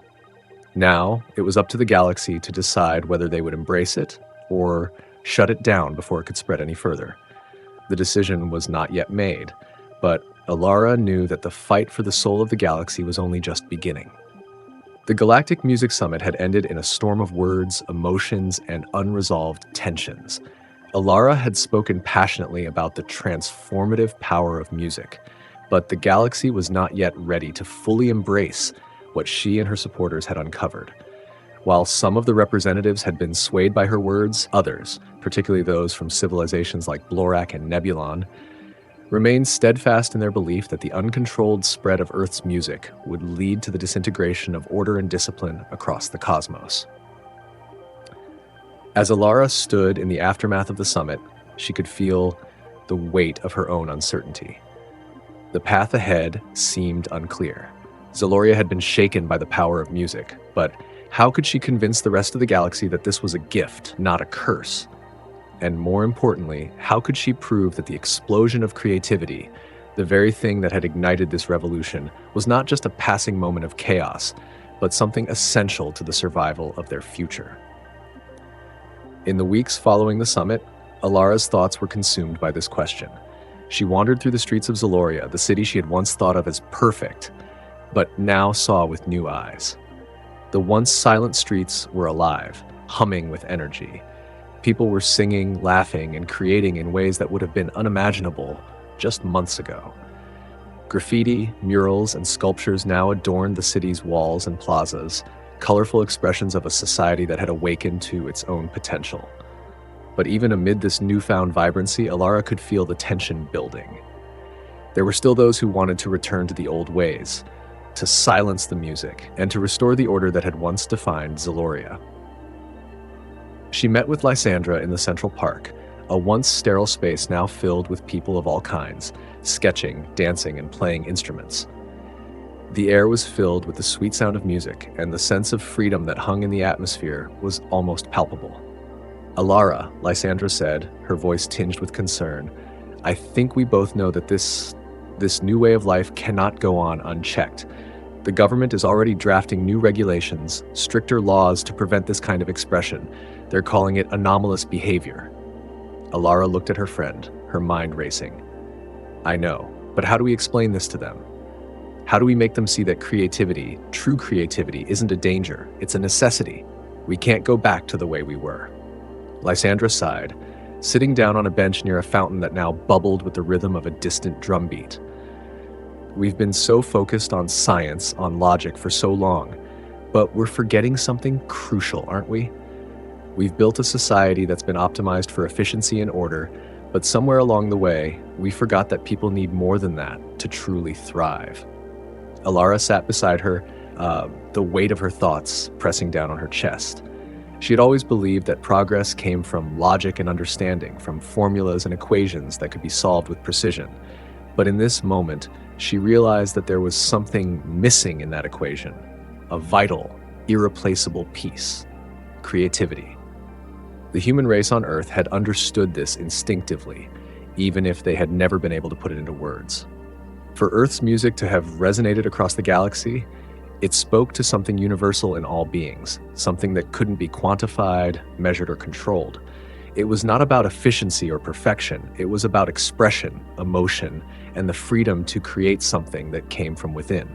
Now, it was up to the galaxy to decide whether they would embrace it or shut it down before it could spread any further. The decision was not yet made, but Alara knew that the fight for the soul of the galaxy was only just beginning. The Galactic Music Summit had ended in a storm of words, emotions, and unresolved tensions. Alara had spoken passionately about the transformative power of music, but the galaxy was not yet ready to fully embrace what she and her supporters had uncovered. While some of the representatives had been swayed by her words, others, particularly those from civilizations like Blorak and Nebulon, remained steadfast in their belief that the uncontrolled spread of Earth's music would lead to the disintegration of order and discipline across the cosmos. As Alara stood in the aftermath of the summit, she could feel the weight of her own uncertainty. The path ahead seemed unclear. Zaloria had been shaken by the power of music, but how could she convince the rest of the galaxy that this was a gift, not a curse? And more importantly, how could she prove that the explosion of creativity, the very thing that had ignited this revolution, was not just a passing moment of chaos, but something essential to the survival of their future? In the weeks following the summit, Alara's thoughts were consumed by this question. She wandered through the streets of Zaloria, the city she had once thought of as perfect, but now saw with new eyes. The once silent streets were alive, humming with energy. People were singing, laughing, and creating in ways that would have been unimaginable just months ago. Graffiti, murals, and sculptures now adorned the city's walls and plazas, colorful expressions of a society that had awakened to its own potential. But even amid this newfound vibrancy, Alara could feel the tension building. There were still those who wanted to return to the old ways, to silence the music, and to restore the order that had once defined Zaloria. She met with Lysandra in the Central Park, a once sterile space now filled with people of all kinds, sketching, dancing, and playing instruments. The air was filled with the sweet sound of music, and the sense of freedom that hung in the atmosphere was almost palpable. "Alara," Lysandra said, her voice tinged with concern, "I think we both know that this new way of life cannot go on unchecked. The government is already drafting new regulations, stricter laws to prevent this kind of expression. They're calling it anomalous behavior." Alara looked at her friend, her mind racing. "I know, but how do we explain this to them? How do we make them see that creativity, true creativity, isn't a danger, it's a necessity? We can't go back to the way we were." Lysandra sighed, sitting down on a bench near a fountain that now bubbled with the rhythm of a distant drumbeat. "We've been so focused on science, on logic for so long, but we're forgetting something crucial, aren't we? We've built a society that's been optimized for efficiency and order, but somewhere along the way, we forgot that people need more than that to truly thrive." Alara sat beside her, the weight of her thoughts pressing down on her chest. She had always believed that progress came from logic and understanding, from formulas and equations that could be solved with precision. But in this moment, she realized that there was something missing in that equation, a vital, irreplaceable piece: creativity. The human race on Earth had understood this instinctively, even if they had never been able to put it into words. For Earth's music to have resonated across the galaxy, It spoke to something universal in all beings, something that couldn't be quantified, measured, or controlled. It was not about efficiency or perfection. It was about expression, emotion, and the freedom to create something that came from within.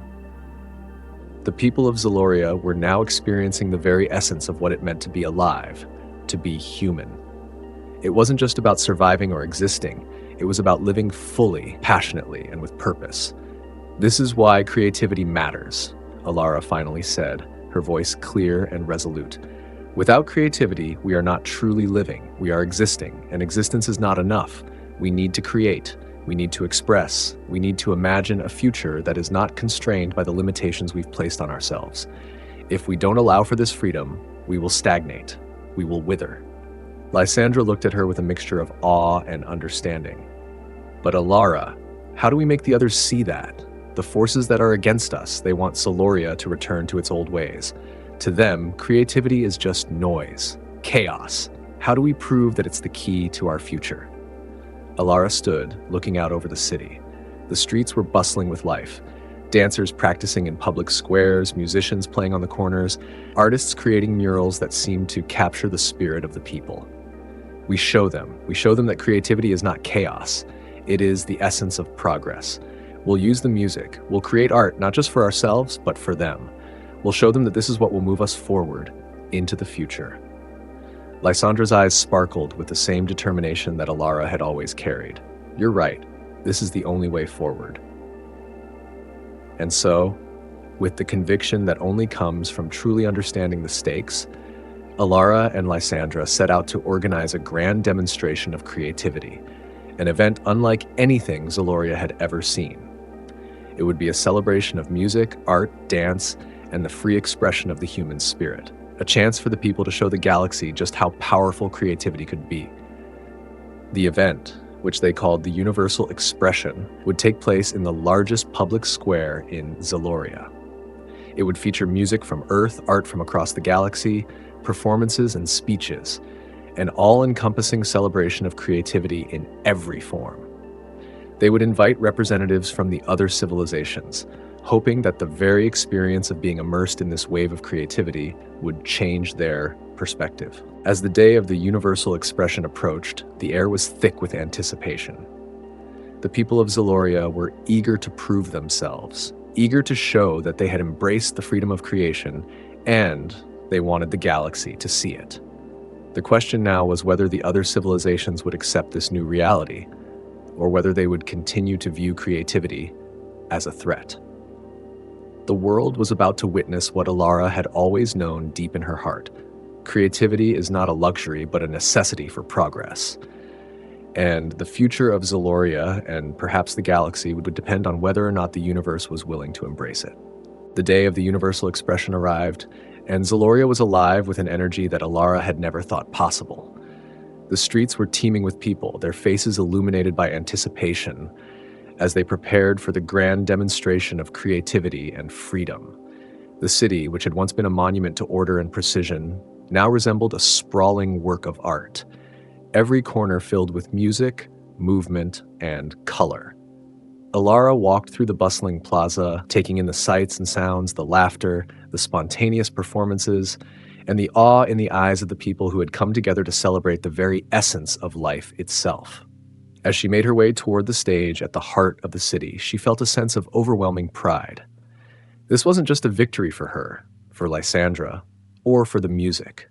The people of Zaloria were now experiencing the very essence of what it meant to be alive, to be human. It wasn't just about surviving or existing. It was about living fully, passionately, and with purpose. "This is why creativity matters," Alara finally said, her voice clear and resolute. "Without creativity, we are not truly living. We are existing, and existence is not enough. We need to create. We need to express. We need to imagine a future that is not constrained by the limitations we've placed on ourselves. If we don't allow for this freedom, we will stagnate. We will wither." Lysandra looked at her with a mixture of awe and understanding. "But Alara, how do we make the others see that? The forces that are against us, they want Zaloria to return to its old ways. To them, creativity is just noise, chaos. How do we prove that it's the key to our future?" Alara stood, looking out over the city. The streets were bustling with life. Dancers practicing in public squares, musicians playing on the corners, artists creating murals that seemed to capture the spirit of the people. We show them that creativity is not chaos. It is the essence of progress. We'll use the music. We'll create art, not just for ourselves, but for them. We'll show them that this is what will move us forward into the future. Lysandra's eyes sparkled with the same determination that Alara had always carried. "You're right. This is the only way forward." And so, with the conviction that only comes from truly understanding the stakes, Alara and Lysandra set out to organize a grand demonstration of creativity, an event unlike anything Zaloria had ever seen. It would be a celebration of music, art, dance, and the free expression of the human spirit, a chance for the people to show the galaxy just how powerful creativity could be. The event, which they called the Universal Expression, would take place in the largest public square in Zaloria. It would feature music from Earth, art from across the galaxy, performances and speeches, an all-encompassing celebration of creativity in every form. They would invite representatives from the other civilizations, hoping that the very experience of being immersed in this wave of creativity would change their perspective. As the day of the Universal Expression approached, the air was thick with anticipation. The people of Zaloria were eager to prove themselves, eager to show that they had embraced the freedom of creation, and they wanted the galaxy to see it. The question now was whether the other civilizations would accept this new reality, or whether they would continue to view creativity as a threat. The world was about to witness what Alara had always known deep in her heart. Creativity is not a luxury, but a necessity for progress. And the future of Zaloria, and perhaps the galaxy, would depend on whether or not the universe was willing to embrace it. The day of the Universal Expression arrived, and Zaloria was alive with an energy that Alara had never thought possible. The streets were teeming with people, their faces illuminated by anticipation, as they prepared for the grand demonstration of creativity and freedom. The city, which had once been a monument to order and precision, now resembled a sprawling work of art, every corner filled with music, movement, and color. Alara walked through the bustling plaza, taking in the sights and sounds, the laughter, the spontaneous performances, and the awe in the eyes of the people who had come together to celebrate the very essence of life itself. As she made her way toward the stage at the heart of the city, she felt a sense of overwhelming pride. This wasn't just a victory for her, for Lysandra, or for the music.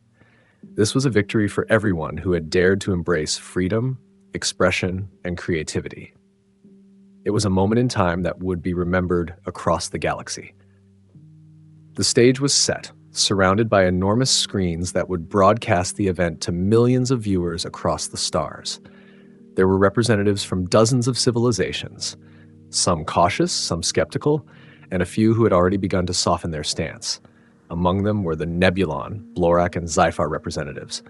This was a victory for everyone who had dared to embrace freedom, expression, and creativity. It was a moment in time that would be remembered across the galaxy. The stage was set, surrounded by enormous screens that would broadcast the event to millions of viewers across the stars. There were representatives from dozens of civilizations, some cautious, some skeptical, and a few who had already begun to soften their stance. Among them were the Nebulon, Blorak, and Sci-Fi representatives.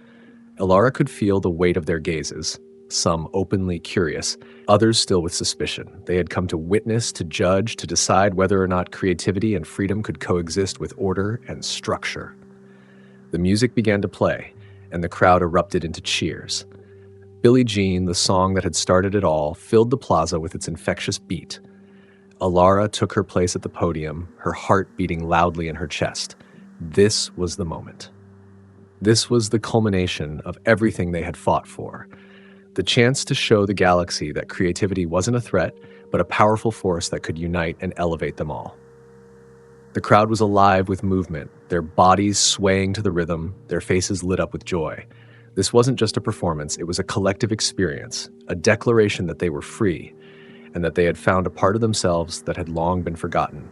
Alara could feel the weight of their gazes, some openly curious, others still with suspicion. They had come to witness, to judge, to decide whether or not creativity and freedom could coexist with order and structure. The music began to play, and the crowd erupted into cheers. Billie Jean, the song that had started it all, filled the plaza with its infectious beat. Alara took her place at the podium, her heart beating loudly in her chest. This was the moment. This was the culmination of everything they had fought for. The chance to show the galaxy that creativity wasn't a threat, but a powerful force that could unite and elevate them all. The crowd was alive with movement, their bodies swaying to the rhythm, their faces lit up with joy. This wasn't just a performance, it was a collective experience, a declaration that they were free, and that they had found a part of themselves that had long been forgotten.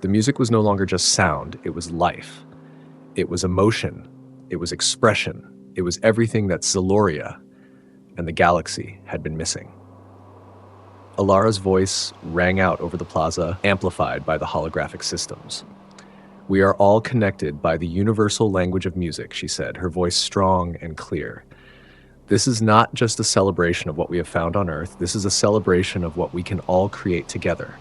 The music was no longer just sound, it was life. It was emotion. It was expression. It was everything that Zaloria and the galaxy had been missing. Alara's voice rang out over the plaza, amplified by the holographic systems. "We are all connected by the universal language of music," she said, her voice strong and clear. "This is not just a celebration of what we have found on Earth. This is a celebration of what we can all create together.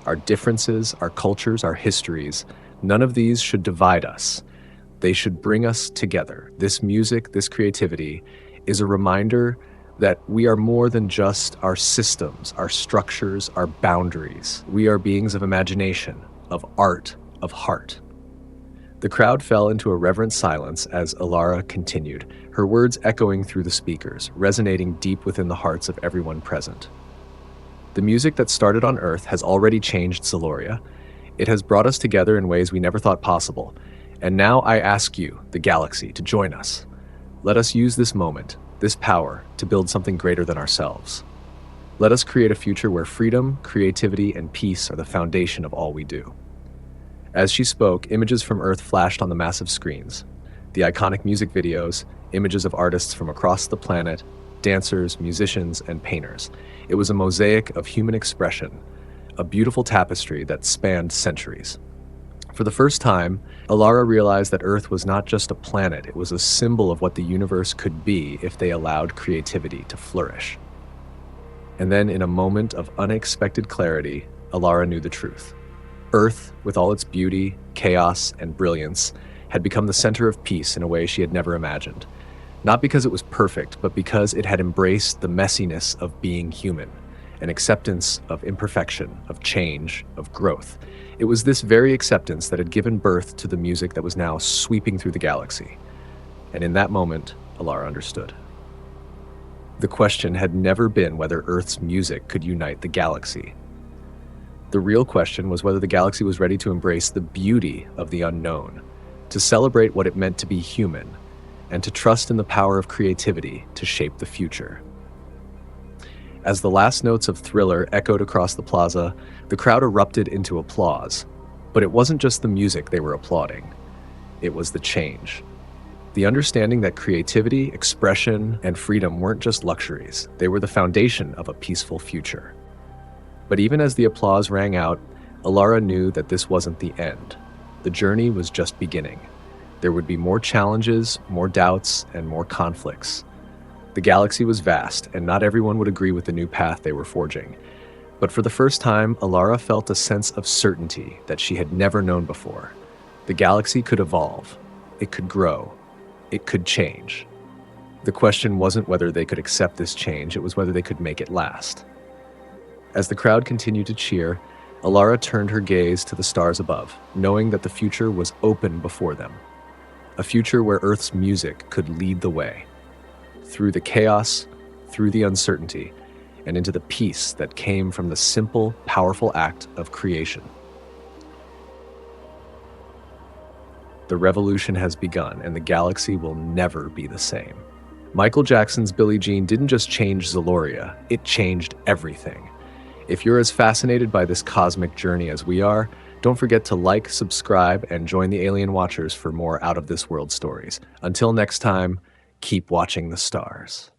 Our differences, our cultures, our histories, none of these should divide us. They should bring us together. This music, this creativity, is a reminder that we are more than just our systems, our structures, our boundaries. We are beings of imagination, of art, of heart." The crowd fell into a reverent silence as Alara continued, her words echoing through the speakers, resonating deep within the hearts of everyone present. "The music that started on Earth has already changed Zaloria. It has brought us together in ways we never thought possible. And now I ask you, the galaxy, to join us. Let us use this moment, this power, to build something greater than ourselves. Let us create a future where freedom, creativity, and peace are the foundation of all we do." As she spoke, images from Earth flashed on the massive screens. The iconic music videos, images of artists from across the planet, dancers, musicians, and painters. It was a mosaic of human expression, a beautiful tapestry that spanned centuries. For the first time, Alara realized that Earth was not just a planet, it was a symbol of what the universe could be if they allowed creativity to flourish. And then, in a moment of unexpected clarity, Alara knew the truth. Earth, with all its beauty, chaos, and brilliance, had become the center of peace in a way she had never imagined. Not because it was perfect, but because it had embraced the messiness of being human, an acceptance of imperfection, of change, of growth. It was this very acceptance that had given birth to the music that was now sweeping through the galaxy. And in that moment, Alara understood. The question had never been whether Earth's music could unite the galaxy. The real question was whether the galaxy was ready to embrace the beauty of the unknown, to celebrate what it meant to be human, and to trust in the power of creativity to shape the future. As the last notes of Thriller echoed across the plaza, the crowd erupted into applause. But it wasn't just the music they were applauding. It was the change. The understanding that creativity, expression, and freedom weren't just luxuries. They were the foundation of a peaceful future. But even as the applause rang out, Alara knew that this wasn't the end. The journey was just beginning. There would be more challenges, more doubts, and more conflicts. The galaxy was vast, and not everyone would agree with the new path they were forging. But for the first time, Alara felt a sense of certainty that she had never known before. The galaxy could evolve. It could grow. It could change. The question wasn't whether they could accept this change, it was whether they could make it last. As the crowd continued to cheer, Alara turned her gaze to the stars above, knowing that the future was open before them. A future where Earth's music could lead the way. Through the chaos, through the uncertainty, and into the peace that came from the simple, powerful act of creation. The revolution has begun, and the galaxy will never be the same. Michael Jackson's Billie Jean didn't just change Zaloria, it changed everything. If you're as fascinated by this cosmic journey as we are, don't forget to like, subscribe, and join the Alien Watchers for more out-of-this-world stories. Until next time, keep watching the stars.